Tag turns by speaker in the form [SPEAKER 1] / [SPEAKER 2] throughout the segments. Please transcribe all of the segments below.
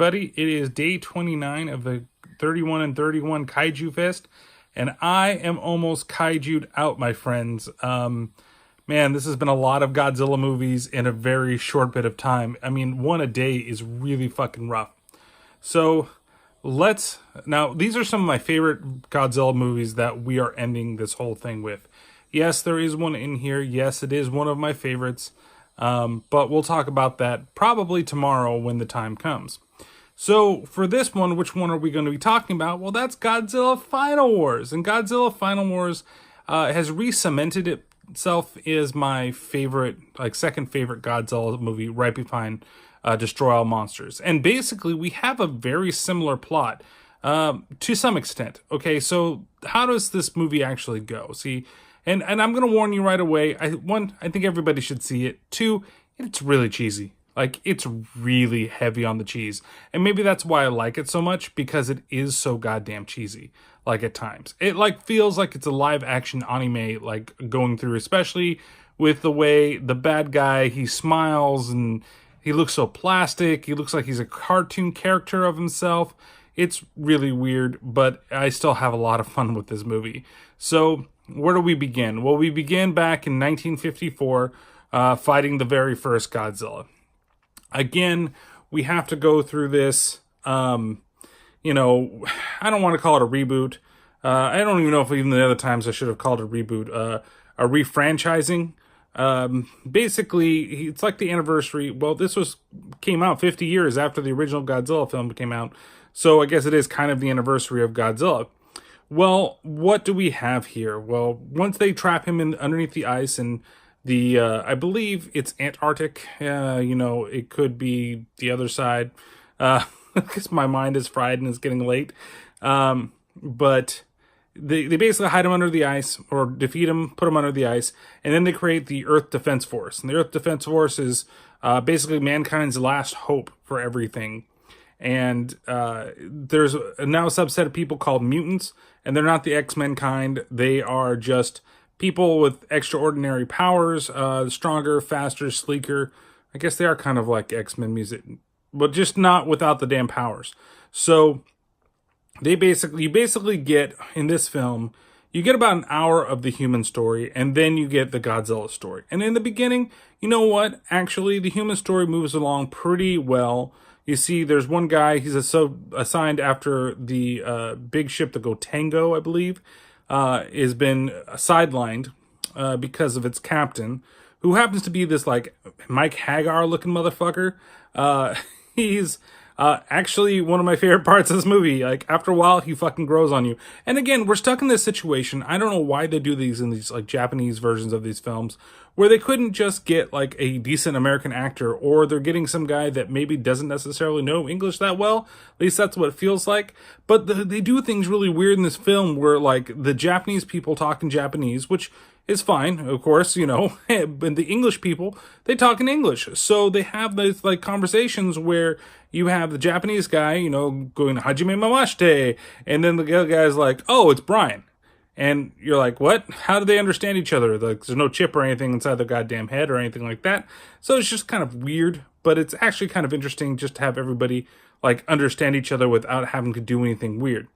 [SPEAKER 1] everybody. It is day 29 of the 31 and 31 Kaijufest, and I am almost Kaiju'd out, my friends. Man, this has been a lot of Godzilla movies in a very short bit of time. I mean, one a day is really fucking rough. So, now, these are some of my favorite Godzilla movies that we are ending this whole thing with. Yes, there is one in here. Yes, it is one of my favorites. But we'll talk about that probably tomorrow when the time comes. So for this one, which one are we going to be talking about? Well, that's Godzilla Final Wars. And Godzilla Final Wars has re-cemented itself as my favorite, second favorite Godzilla movie, right behind Destroy All Monsters. And basically, we have a very similar plot to some extent. Okay, so how does this movie actually go? See, and I'm going to warn you right away. I think everybody should see it. Two, it's really cheesy. It's really heavy on the cheese. And maybe that's why I like it so much, because it is so goddamn cheesy, at times. It, feels like it's a live-action anime, going through, especially with the way the bad guy, he smiles, and he looks so plastic. He looks like he's a cartoon character of himself. It's really weird, but I still have a lot of fun with this movie. So, where do we begin? Well, we begin back in 1954, fighting the very first Godzilla. Again, we have to go through this, I don't want to call it a reboot. I don't even know if even the other times I should have called it a reboot, a refranchising. Basically, it's like the anniversary. Well, came out 50 years after the original Godzilla film came out. So I guess it is kind of the anniversary of Godzilla. Well, what do we have here? Well, once they trap him underneath the ice, and I believe it's Antarctic. It could be the other side. Because my mind is fried and it's getting late. But they basically hide him under the ice, or defeat him, put him under the ice, and then they create the Earth Defense Force. And the Earth Defense Force is basically mankind's last hope for everything. And there's now a subset of people called mutants, and they're not the X-Men kind. They are just people with extraordinary powers, stronger, faster, sleeker. I guess they are kind of like X-Men music, but just not without the damn powers. So you basically get, in this film, you get about an hour of the human story, and then you get the Godzilla story. And in the beginning, you know what? Actually, the human story moves along pretty well. You see, there's one guy, he's assigned after the big ship, the Gotengo, I believe, has been sidelined because of its captain, who happens to be this, Mike Hagar-looking motherfucker. He's actually one of my favorite parts of this movie. After a while, he fucking grows on you. And again, we're stuck in this situation. I don't know why they do these in these, Japanese versions of these films, where they couldn't just get, a decent American actor, or they're getting some guy that maybe doesn't necessarily know English that well. At least that's what it feels like. But they do things really weird in this film where, the Japanese people talk in Japanese, which is fine, of course, but the English people, they talk in English. So they have those, conversations where you have the Japanese guy, going, Hajime Mamashite, and then the other guy's like, oh, it's Brian. And you're like, what? How do they understand each other? There's no chip or anything inside their goddamn head or anything like that. So it's just kind of weird, but it's actually kind of interesting just to have everybody, understand each other without having to do anything weird.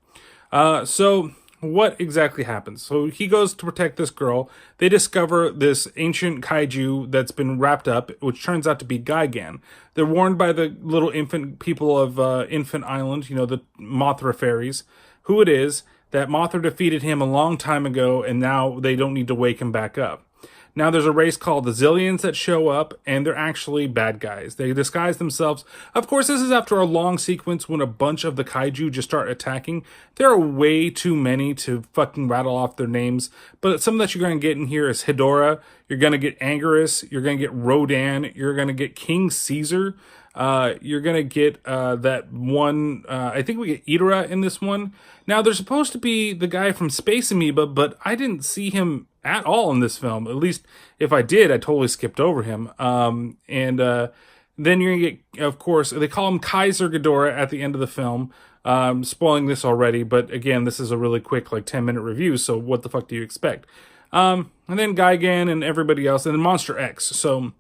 [SPEAKER 1] So what exactly happens? So he goes to protect this girl. They discover this ancient kaiju that's been wrapped up, which turns out to be Gigan. They're warned by the little infant people of Infant Island, the Mothra fairies, who it is, that Mothra defeated him a long time ago, and now they don't need to wake him back up. Now there's a race called the Zillions that show up, and they're actually bad guys. They disguise themselves. Of course, this is after a long sequence when a bunch of the kaiju just start attacking. There are way too many to fucking rattle off their names, but some that you're going to get in here is Hedorah, you're going to get Anguirus, you're going to get Rodan, you're going to get King Caesar, you're going to get that one, I think we get Ghidorah in this one. Now, there's supposed to be the guy from Space Amoeba, but I didn't see him at all in this film. At least, if I did, I totally skipped over him. Then you're going to get, of course, they call him Kaiser Ghidorah at the end of the film. Spoiling this already, but again, this is a really quick, 10-minute review, so what the fuck do you expect? And then Gigan and everybody else, and then Monster X. So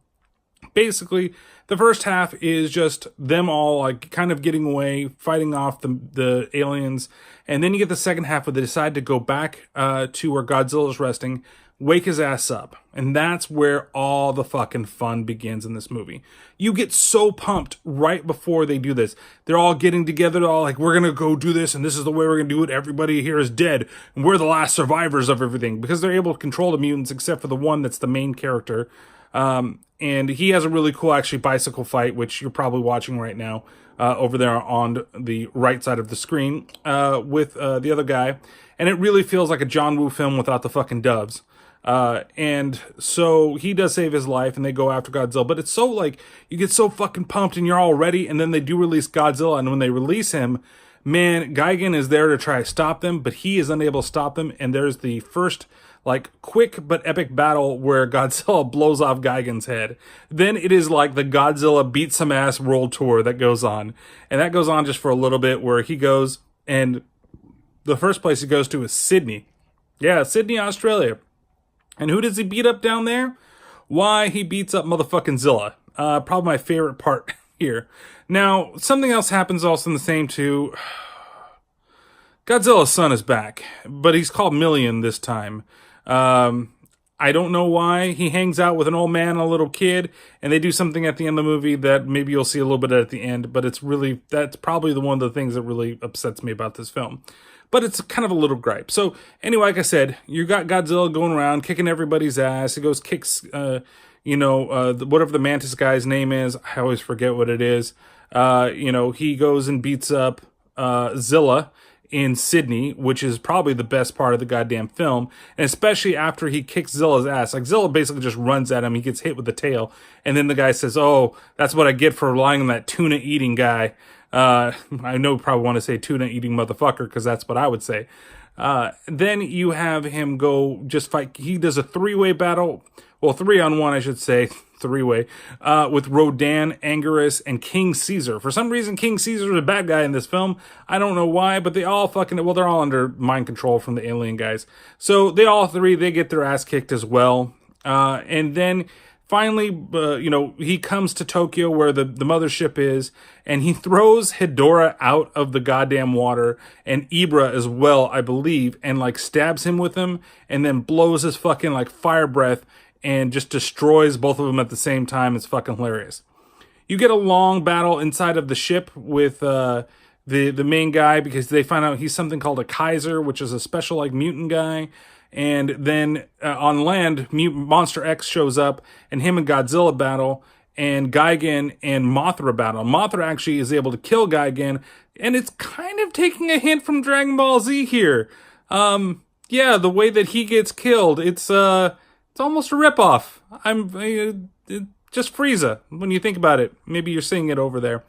[SPEAKER 1] basically, the first half is just them all like kind of getting away, fighting off the aliens, and then you get the second half where they decide to go back to where Godzilla's resting, wake his ass up, and that's where all the fucking fun begins in this movie. You get so pumped right before they do this. They're all getting together, they're all like, we're gonna go do this, and this is the way we're gonna do it. Everybody here is dead, and we're the last survivors of everything, because they're able to control the mutants except for the one that's the main character. And he has a really cool, actually, bicycle fight, which you're probably watching right now over there on the right side of the screen with the other guy. And it really feels like a John Woo film without the fucking doves. And so he does save his life, and they go after Godzilla. But it's so, like, you get so fucking pumped, and you're all ready, and then they do release Godzilla. And when they release him, man, Gigan is there to try to stop them, but he is unable to stop them. And there's the first, like, quick but epic battle where Godzilla blows off Gigan's head. Then it is like the Godzilla beat some ass world tour that goes on. And that goes on just for a little bit, where he goes, and the first place he goes to is Sydney. Yeah, Sydney, Australia. And who does he beat up down there? Why, he beats up motherfucking Zilla. Probably my favorite part here. Now, something else happens also in the same too. Godzilla's son is back, but he's called Million this time. I don't know why. He hangs out with an old man and a little kid, and they do something at the end of the movie that maybe you'll see a little bit at the end, but that's probably the one of the things that really upsets me about this film. But it's kind of a little gripe. So, anyway, like I said, you got Godzilla going around, kicking everybody's ass. He goes, kicks, whatever the Mantis guy's name is. I always forget what it is. He goes and beats up Zilla in Sydney, which is probably the best part of the goddamn film, and especially after he kicks Zilla's ass. Like, Zilla basically just runs at him, he gets hit with the tail, and then the guy says, oh, that's what I get for relying on that tuna-eating guy. I know you probably want to say tuna-eating motherfucker, because that's what I would say. Then you have him go just fight. He does a three-way battle, well, 3-on-1, I should say, three-way, with Rodan, Anguirus, and King Caesar. For some reason, King Caesar is a bad guy in this film. I don't know why, but they're all under mind control from the alien guys. So they all three, they get their ass kicked as well. And then finally, he comes to Tokyo where the mothership is, and he throws Hedorah out of the goddamn water, and Ibra as well, I believe, and like stabs him with him, and then blows his fucking like fire breath and just destroys both of them at the same time. It's fucking hilarious. You get a long battle inside of the ship with the main guy, because they find out he's something called a Kaiser, which is a special like mutant guy. And then on land, Monster X shows up, and him and Godzilla battle, and Gigan and Mothra battle. Mothra actually is able to kill Gigan, and it's kind of taking a hint from Dragon Ball Z here. The way that he gets killed, it's almost a ripoff. Just Frieza, when you think about it. Maybe you're seeing it over there.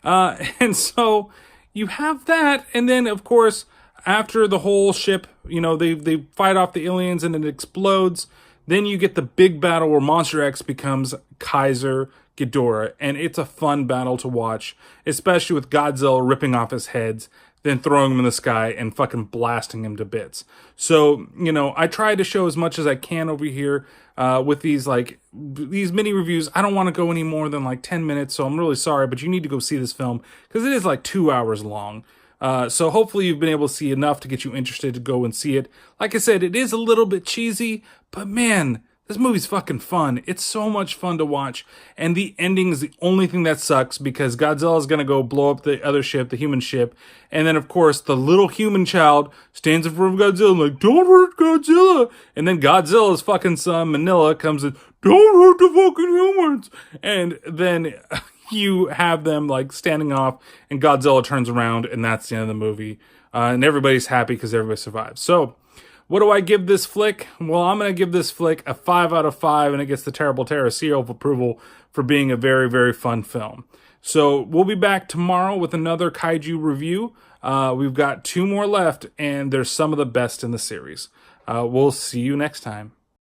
[SPEAKER 1] And so you have that, and then, of course, after the whole ship, they fight off the aliens and it explodes. Then you get the big battle where Monster X becomes Kaiser Ghidorah, and it's a fun battle to watch, especially with Godzilla ripping off his heads, then throwing him in the sky and fucking blasting him to bits. So, I try to show as much as I can over here with these mini reviews. I don't want to go any more than like 10 minutes, so I'm really sorry, but you need to go see this film, because it is like 2 hours long. So hopefully you've been able to see enough to get you interested to go and see it. Like I said, it is a little bit cheesy, but man, this movie's fucking fun. It's so much fun to watch. And the ending is the only thing that sucks, because Godzilla's gonna go blow up the other ship, the human ship. And then, of course, the little human child stands in front of Godzilla and like, don't hurt Godzilla. And then Godzilla's fucking son, Manila, comes in, don't hurt the fucking humans. And then you have them like standing off, and Godzilla turns around, and that's the end of the movie. And everybody's happy because everybody survives. So, what do I give this flick? Well, I'm going to give this flick a 5 out of 5, and it gets the Terrible Terror seal of approval for being a very, very fun film. So, we'll be back tomorrow with another Kaiju review. We've got 2 more left, and they're some of the best in the series. We'll see you next time.